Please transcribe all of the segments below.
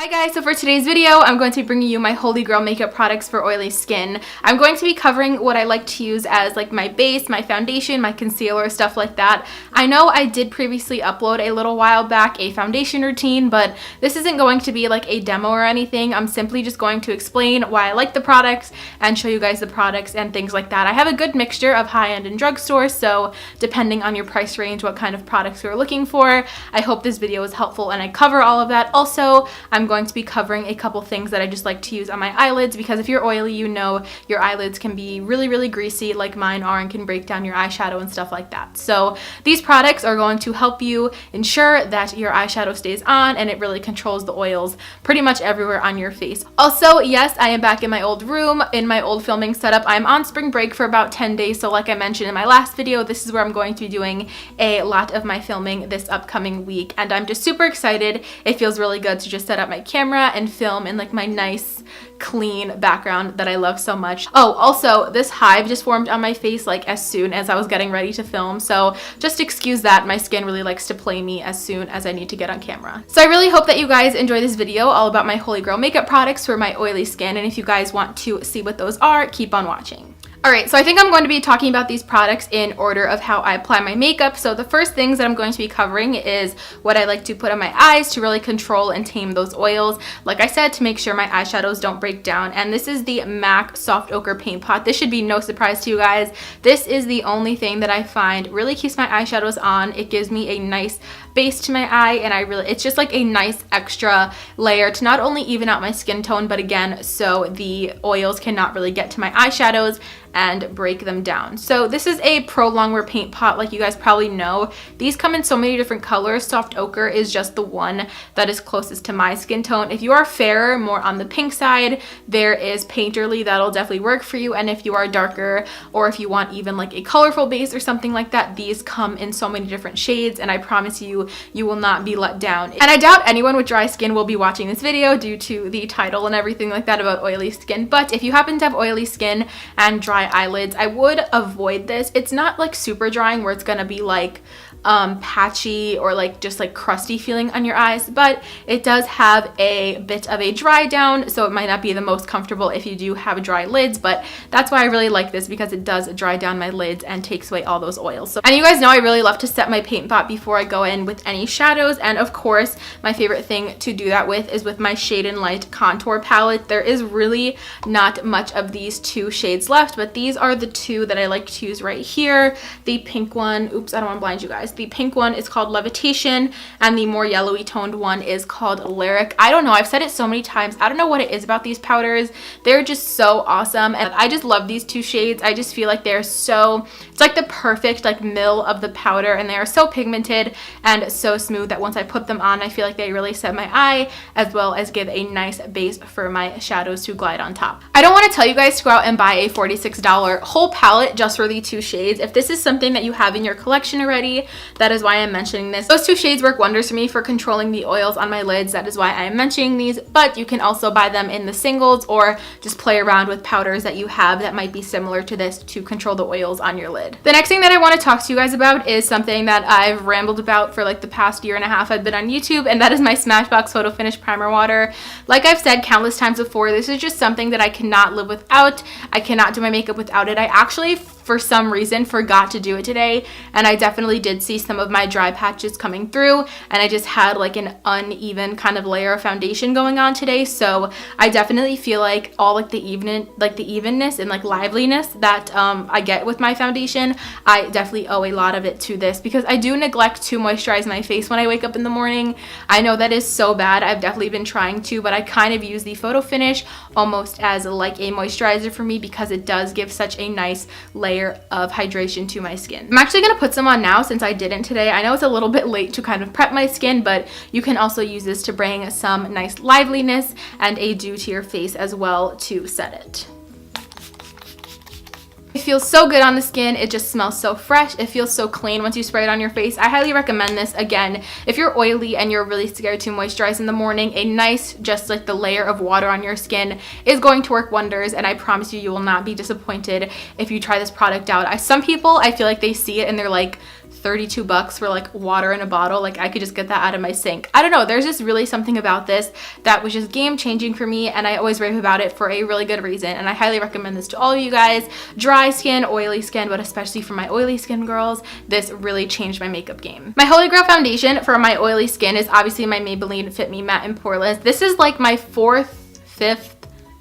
Hi guys, so for today's video, I'm going to be bringing you my holy grail makeup products for oily skin. I'm going to be covering what I like to use as like my base, my foundation, my concealer, stuff like that. I know I did previously upload a little while back a foundation routine, but this isn't going to be like a demo or anything. I'm simply just going to explain why I like the products and show you guys the products and things like that. I have a good mixture of high-end and drugstore, so depending on your price range, what kind of products you're looking for, I hope this video is helpful and I cover all of that. Also, I'm going to be covering a couple things that I just like to use on my eyelids, because if you're oily, you know your eyelids can be really greasy like mine are and can break down your eyeshadow and stuff like that. So these products are going to help you ensure that your eyeshadow stays on and it really controls the oils pretty much everywhere on your face. Also, yes, I am back in my old room, in my old filming setup. I'm on spring break for about 10 days, so like I mentioned in my last video, this is where I'm going to be doing a lot of my filming this upcoming week, and I'm just super excited. It feels really good to just set up my camera and film in like my nice clean background that I love so much. Oh, also this hive just formed on my face like as soon as I was getting ready to film, so just excuse that. My skin really likes to play me as soon as I need to get on camera. So I really hope that you guys enjoy this video all about my holy grail makeup products for my oily skin, and if you guys want to see what those are, keep on watching. Alright, so I think I'm going to be talking about these products in order of how I apply my makeup. So the first things that I'm going to be covering is what I like to put on my eyes to really control and tame those oils. Like I said, to make sure my eyeshadows don't break down. And this is the MAC Soft Ochre Paint Pot. This should be no surprise to you guys. This is the only thing that I find really keeps my eyeshadows on. It gives me a nice base to my eye, and it's just like a nice extra layer to not only even out my skin tone, but again, so the oils cannot really get to my eyeshadows and break them down. So this is a Pro Longwear paint pot, like you guys probably know. These come in so many different colors. Soft Ochre is just the one that is closest to my skin tone. If you are fairer, more on the pink side, there is Painterly. That'll definitely work for you. And if you are darker, or if you want even like a colorful base or something like that, these come in so many different shades, and I promise you, you will not be let down. And I doubt anyone with dry skin will be watching this video due to the title and everything like that about oily skin, but if you happen to have oily skin and dry eyelids, I would avoid this. It's not like super drying where it's gonna be like patchy or like just like crusty feeling on your eyes, but it does have a bit of a dry down, so it might not be the most comfortable if you do have dry lids, but that's why I really like this, because it does dry down my lids and takes away all those oils. So, and you guys know I really love to set my paint pot before I go in with any shadows, and of course my favorite thing to do that with is with my Shade and Light contour palette. There is really not much of these two shades left, but these are the two that I like to use right here. The pink one, oops, I don't want to blind you guys. The pink one is called Levitation, and the more yellowy toned one is called Lyric. I don't know, I've said it so many times. I don't know what it is about these powders. They're just so awesome, and I just love these two shades. I just feel like they're so, it's like the perfect like mill of the powder, and they are so pigmented and so smooth that once I put them on, I feel like they really set my eye, as well as give a nice base for my shadows to glide on top. I don't want to tell you guys to go out and buy a $46 whole palette just for the two shades. If this is something that you have in your collection already, that is why I'm mentioning this. Those two shades work wonders for me for controlling the oils on my lids. That is why I am mentioning these, but you can also buy them in the singles or just play around with powders that you have that might be similar to this to control the oils on your lid. The next thing that I want to talk to you guys about is something that I've rambled about for like the past year and a half I've been on YouTube, and that is my Smashbox Photo Finish Primer Water. Like I've said countless times before, this is just something that I cannot live without. I cannot do my makeup without it. I actually, for some reason, forgot to do it today, and I definitely did see some of my dry patches coming through, and I just had like an uneven kind of layer of foundation going on today. So I definitely feel like all like the evenness and like liveliness that I get with my foundation, I definitely owe a lot of it to this, because I do neglect to moisturize my face when I wake up in the morning. I know that is so bad. I've definitely been trying to, but I kind of use the Photo Finish almost as like a moisturizer for me, because it does give such a nice layer of hydration to my skin. I'm actually going to put some on now since I didn't today. I know it's a little bit late to kind of prep my skin, but you can also use this to bring some nice liveliness and a dew to your face as well to set it. It feels so good on the skin. It just smells so fresh. It feels so clean once you spray it on your face. I highly recommend this. Again, if you're oily and you're really scared to moisturize in the morning, a nice, just like the layer of water on your skin is going to work wonders, and I promise you, you will not be disappointed if you try this product out. Some people, I feel like they see it and they're like, 32 bucks for like water in a bottle. Like I could just get that out of my sink. I don't know, there's just really something about this that was just game changing for me, and I always rave about it for a really good reason, and I highly recommend this to all of you guys. Dry skin, oily skin, but especially for my oily skin girls, this really changed my makeup game. My Holy Grail foundation for my oily skin is obviously my Maybelline Fit Me Matte and Poreless. This is like my 4th, 5th,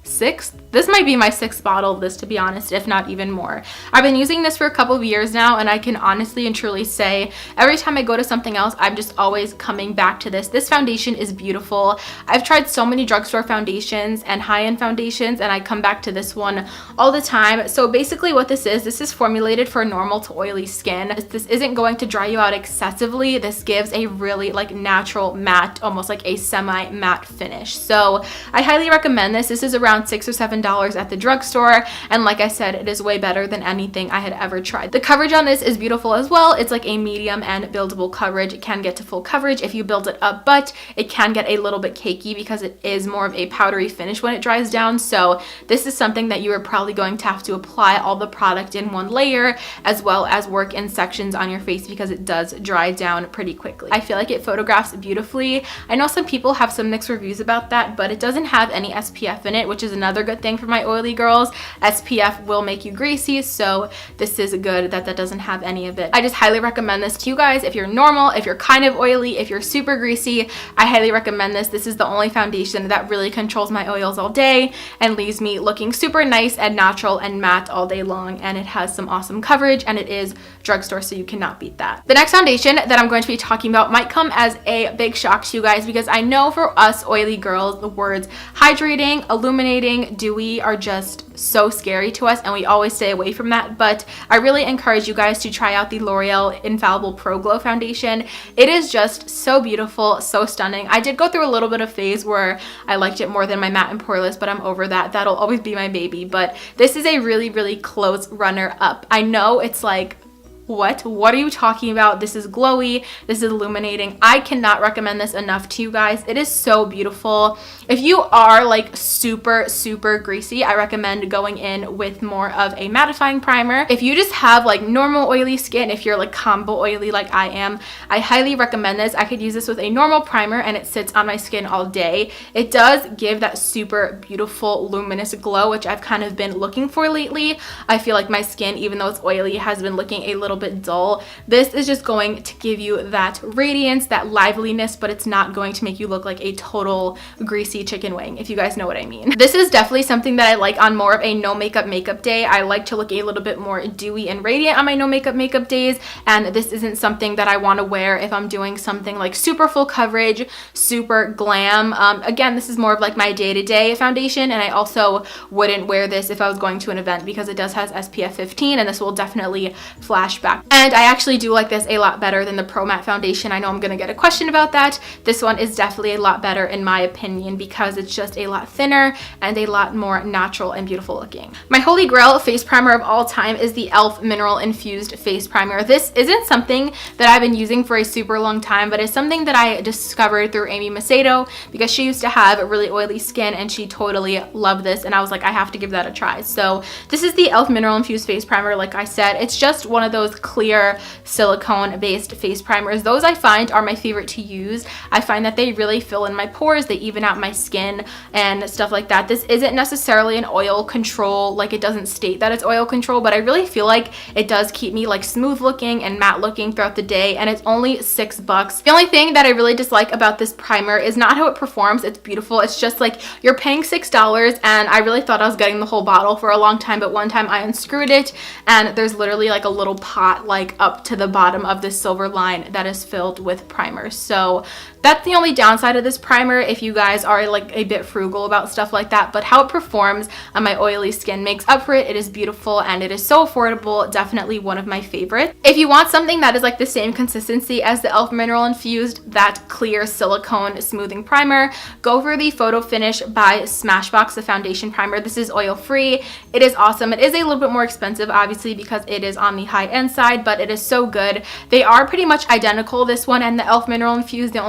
6th. This might be my 6th bottle of this, to be honest, if not even more. I've been using this for a couple of years now, and I can honestly and truly say every time I go to something else, I'm just always coming back to this. This foundation is beautiful. I've tried so many drugstore foundations and high-end foundations, and I come back to this one all the time. So basically what this is formulated for normal to oily skin. This isn't going to dry you out excessively. This gives a really like natural matte, almost like a semi-matte finish. So I highly recommend this. This is around $6 or $7 at the drugstore, and like I said, it is way better than anything I had ever tried. The coverage on this is beautiful as well. It's like a medium and buildable coverage. It can get to full coverage if you build it up, but it can get a little bit cakey because it is more of a powdery finish when it dries down. So this is something that you are probably going to have to apply all the product in one layer, as well as work in sections on your face, because it does dry down pretty quickly. I feel like it photographs beautifully. I know some people have some mixed reviews about that, but it doesn't have any SPF in it, which is another good thing for my oily girls. SPF will make you greasy, so this is good that that doesn't have any of it. I just highly recommend this to you guys. If you're normal, if you're kind of oily, if you're super greasy, I highly recommend this. This is the only foundation that really controls my oils all day and leaves me looking super nice and natural and matte all day long, and it has some awesome coverage, and it is drugstore, so you cannot beat that. The next foundation that I'm going to be talking about might come as a big shock to you guys, because I know for us oily girls, the words hydrating, illuminating, dewy are just so scary to us, and we always stay away from that. But I really encourage you guys to try out the L'Oreal Infallible Pro Glo foundation. It is just so beautiful, so stunning. I did go through a little bit of phase where I liked it more than my matte and poreless, but I'm over that. That'll always be my baby. But this is a really, really close runner up. I know it's like, what are you talking about? This is glowy, this is illuminating. I cannot recommend this enough to you guys. It is so beautiful. If you are like super greasy, I recommend going in with more of a mattifying primer. If you just have like normal oily skin, if you're like combo oily like I am, I highly recommend this. I could use this with a normal primer and it sits on my skin all day. It does give that super beautiful luminous glow, which I've kind of been looking for lately. I feel like my skin, even though it's oily, has been looking a little bit dull. This is just going to give you that radiance, that liveliness, but it's not going to make you look like a total greasy chicken wing, if you guys know what I mean. This is definitely something that I like on more of a no makeup day. I like to look a little bit more dewy and radiant on my no makeup days, and this isn't something that I want to wear if I'm doing something like super full coverage, super glam. Again, this is more of like my day-to-day foundation, and I also wouldn't wear this if I was going to an event because it does has SPF 15, and this will definitely flash back. And I actually do like this a lot better than the Pro Matte foundation. I know I'm gonna get a question about that. This one is definitely a lot better in my opinion because it's just a lot thinner and a lot more natural and beautiful looking. My holy grail face primer of all time is the e.l.f. Mineral Infused Face Primer. This isn't something that I've been using for a super long time, but it's something that I discovered through Amy Macedo because she used to have really oily skin and she totally loved this, and I was like, I have to give that a try. So this is the e.l.f. Mineral Infused Face Primer. Like I said, it's just one of those clear silicone based face primers. Those I find are my favorite to use. I find that they really fill in my pores, they even out my skin and stuff like that. This isn't necessarily an oil control, like it doesn't state that it's oil control, but I really feel like it does keep me like smooth looking and matte looking throughout the day, and it's only $6. The only thing that I really dislike about this primer is not how it performs. It's beautiful. It's just like you're paying $6, and I really thought I was getting the whole bottle for a long time, but one time I unscrewed it and there's literally like a little pot like up to the bottom of this silver line that is filled with primer. So that's the only downside of this primer if you guys are like a bit frugal about stuff like that, but how it performs on my oily skin makes up for it. It is beautiful and it is so affordable. Definitely one of my favorites. If you want something that is like the same consistency as the e.l.f. Mineral Infused, that clear silicone smoothing primer, go for the Photo Finish by Smashbox, the foundation primer. This is oil free. It is awesome. It is a little bit more expensive obviously because it is on the high end side, but it is so good. They are pretty much identical, this one and the e.l.f. Mineral Infused. The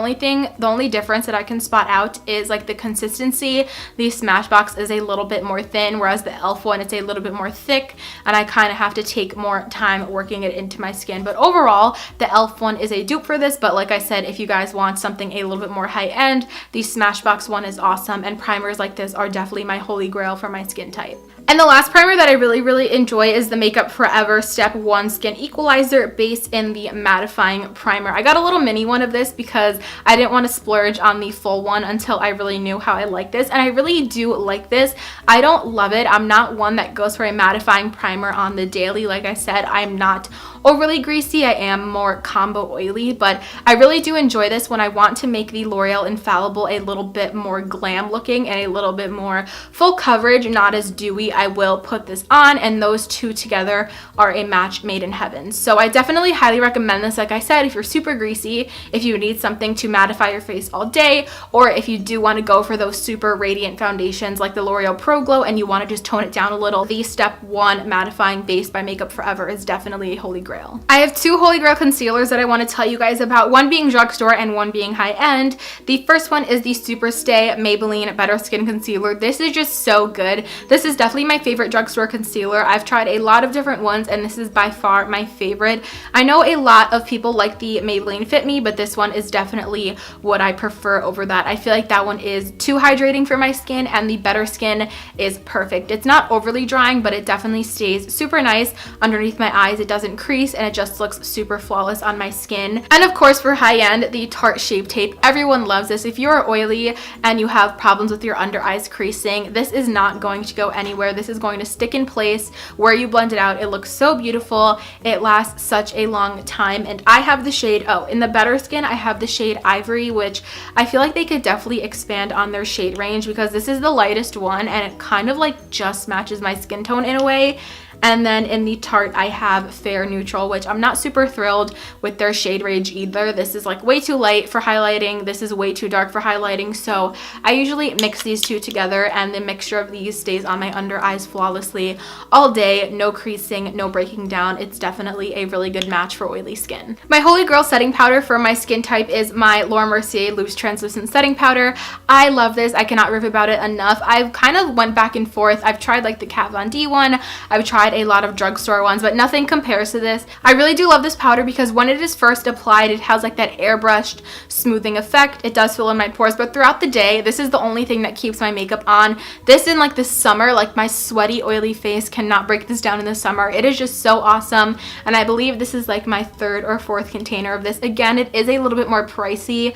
only difference that I can spot out is like the consistency. The Smashbox is a little bit more thin, whereas the e.l.f. one, it's a little bit more thick, and I kind of have to take more time working it into my skin. But overall, the e.l.f. one is a dupe for this, but like I said, if you guys want something a little bit more high-end, the Smashbox one is awesome, and primers like this are definitely my holy grail for my skin type. And the last primer that I really enjoy is the Makeup Forever Step 1 Skin Equalizer Base in the Mattifying Primer. I got a little mini one of this because I didn't want to splurge on the full one until I really knew how I like this, and I really do like this. I don't love it. I'm not one that goes for a mattifying primer on the daily. Like I said, I'm not overly greasy. I am more combo oily, but I really do enjoy this when I want to make the L'Oreal Infallible a little bit more glam looking and a little bit more full coverage, not as dewy. I will put this on, and those two together are a match made in heaven. So I definitely highly recommend this. Like I said, if you're super greasy, if you need something to mattify your face all day, or if you do want to go for those super radiant foundations like the L'Oreal Pro Glo and you want to just tone it down a little, the Step 1 Mattifying Base by Makeup Forever is definitely a holy grail. I have two holy grail concealers that I want to tell you guys about, one being drugstore and one being high-end. The first one is the Superstay Maybelline Better Skin Concealer. This is just so good. This is definitely my favorite drugstore concealer. I've tried a lot of different ones, and this is by far my favorite. I know a lot of people like the Maybelline Fit Me, but this one is definitely what I prefer over that. I feel like that one is too hydrating for my skin, and the Better Skin is perfect. It's not overly drying, but it definitely stays super nice underneath my eyes. It doesn't crease, and it just looks super flawless on my skin. And of course, for high-end, the Tarte Shape Tape. Everyone loves this. If you are oily and you have problems with your under eyes creasing, this is not going to go anywhere. This is going to stick in place where you blend it out. It looks so beautiful. It lasts such a long time, and I have the shade, in the Better Skin, I have the shade Ivory, which I feel like they could definitely expand on their shade range because this is the lightest one, and it kind of like just matches my skin tone in a way. And then in the Tarte, I have Fair Neutral, which I'm not super thrilled with their shade range either. This is like way too light for highlighting. This is way too dark for highlighting. So I usually mix these two together, and the mixture of these stays on my under eyes flawlessly all day. No creasing, no breaking down. It's definitely a really good match for oily skin. My holy grail setting powder for my skin type is my Laura Mercier Loose Translucent Setting Powder. I love this. I cannot rave about it enough. I've kind of went back and forth. I've tried like the Kat Von D one. I've tried a lot of drugstore ones, but nothing compares to this. I really do love this powder because when it is first applied, it has like that airbrushed smoothing effect. It does fill in my pores, but throughout the day, this is the only thing that keeps my makeup on. This in like the summer, like my sweaty, oily face cannot break this down in the summer. It is just so awesome, and I believe this is like my third or fourth container of this. Again, it is a little bit more pricey.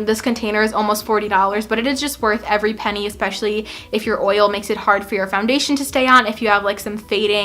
This container is almost $40, but it is just worth every penny, especially if your oil makes it hard for your foundation to stay on. If you have like some fading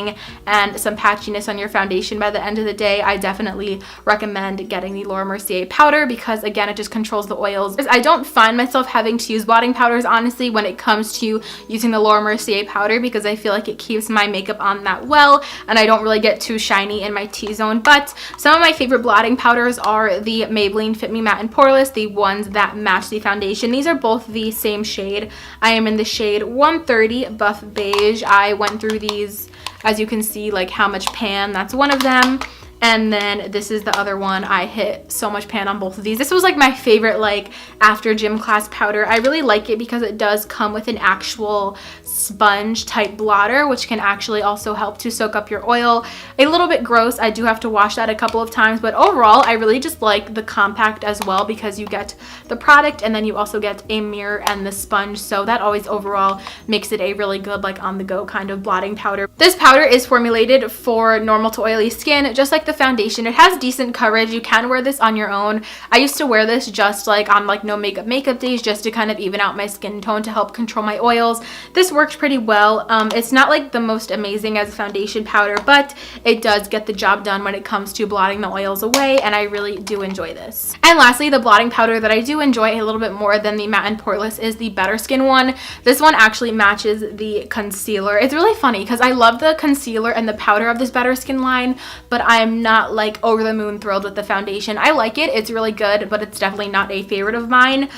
and some patchiness on your foundation by the end of the day, I definitely recommend getting the Laura Mercier powder because again, it just controls the oils. I don't find myself having to use blotting powders honestly when it comes to using the Laura Mercier powder because I feel like it keeps my makeup on that well, and I don't really get too shiny in my T-zone. But some of my favorite blotting powders are the Maybelline Fit Me Matte and Poreless, the ones that match the foundation. These are both the same shade. I am in the shade 130 Buff Beige. I went through these, as you can see, like how much pan, that's one of them. And then this is the other one. I hit so much pan on both of these. This was like my favorite like after gym class powder. I really like it because it does come with an actual sponge type blotter, which can actually also help to soak up your oil. A little bit gross. I do have to wash that a couple of times, but overall I really just like the compact as well because you get the product and then you also get a mirror and the sponge, so that always overall makes it a really good like on the go kind of blotting powder. This powder is formulated for normal to oily skin, just like the foundation. It has decent coverage. You can wear this on your own. I used to wear this just like on like no makeup days just to kind of even out my skin tone to help control my oils. This worked pretty well. It's not like the most amazing as a foundation powder, but it does get the job done when it comes to blotting the oils away, and I really do enjoy this. And lastly, the blotting powder that I do enjoy a little bit more than the Matte and Poreless is the Better Skin one. This one actually matches the concealer. It's really funny because I love the concealer and the powder of this Better Skin line, but I'm not like over the moon thrilled with the foundation. I like it. It's really good, but it's definitely not a favorite of mine.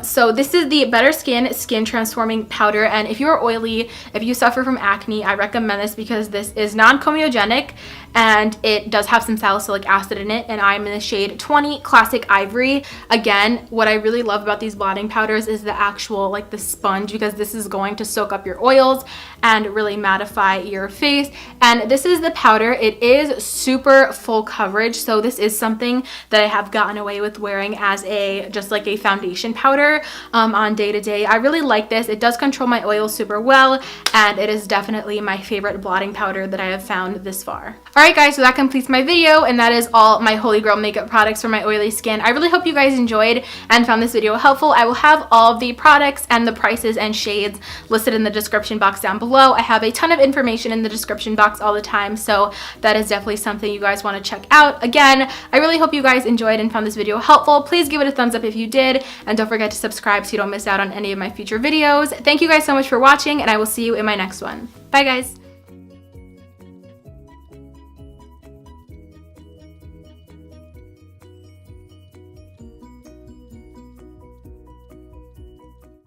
So this is the Better Skin Transforming Powder, and if you're oily, if you suffer from acne, I recommend this because this is non-comedogenic and it does have some salicylic acid in it, and I'm in the shade 20 Classic Ivory. Again, what I really love about these blotting powders is the actual, like the sponge, because this is going to soak up your oils and really mattify your face. And this is the powder. It is super full coverage, so this is something that I have gotten away with wearing as just like a foundation powder on day to day. I really like this. It does control my oils super well, and it is definitely my favorite blotting powder that I have found this far. Alright guys, so that completes my video, and that is all my Holy Grail makeup products for my oily skin. I really hope you guys enjoyed and found this video helpful. I will have all of the products and the prices and shades listed in the description box down below. I have a ton of information in the description box all the time, so that is definitely something you guys want to check out. Again, I really hope you guys enjoyed and found this video helpful. Please give it a thumbs up if you did, and don't forget to subscribe so you don't miss out on any of my future videos. Thank you guys so much for watching, and I will see you in my next one. Bye guys!